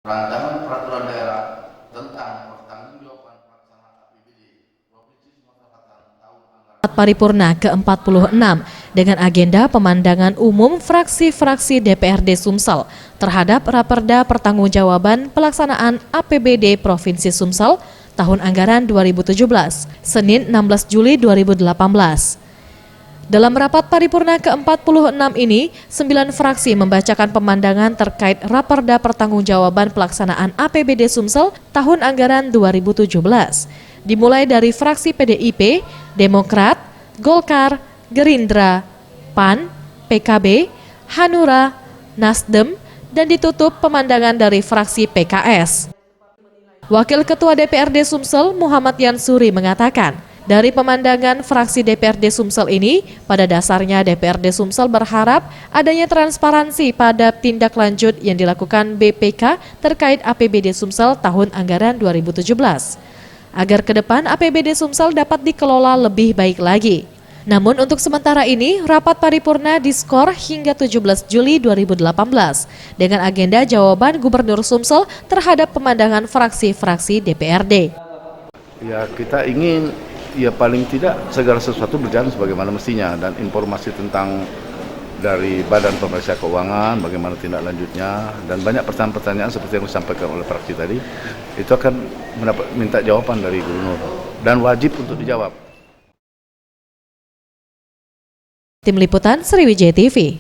Rancangan Peraturan Daerah tentang Pertanggungjawaban Pelaksanaan APBD Provinsi Sumatera Selatan tahun anggaran Paripurna ke-46 dengan agenda pemandangan umum fraksi-fraksi DPRD Sumsel terhadap Raperda Pertanggungjawaban Pelaksanaan APBD Provinsi Sumsel tahun anggaran 2017, Senin 16 Juli 2018. Dalam rapat paripurna ke-46 ini, 9 fraksi membacakan pemandangan terkait Raperda Pertanggungjawaban Pelaksanaan APBD Sumsel tahun anggaran 2017. Dimulai dari fraksi PDIP, Demokrat, Golkar, Gerindra, PAN, PKB, Hanura, Nasdem, dan ditutup pemandangan dari fraksi PKS. Wakil Ketua DPRD Sumsel, Muhammad Yansuri, mengatakan, dari pemandangan fraksi DPRD Sumsel ini, pada dasarnya DPRD Sumsel berharap adanya transparansi pada tindak lanjut yang dilakukan BPK terkait APBD Sumsel tahun anggaran 2017. Agar ke depan APBD Sumsel dapat dikelola lebih baik lagi. Namun untuk sementara ini, rapat paripurna diskor hingga 17 Juli 2018 dengan agenda jawaban Gubernur Sumsel terhadap pemandangan fraksi-fraksi DPRD. Ya, kita ingin ya paling tidak segala sesuatu berjalan sebagaimana mestinya, dan informasi tentang dari Badan Pemeriksa Keuangan, bagaimana tindak lanjutnya, dan banyak pertanyaan-pertanyaan seperti yang disampaikan oleh fraksi tadi, itu akan minta jawaban dari Gubernur dan wajib untuk dijawab. Tim Liputan Sriwijaya TV.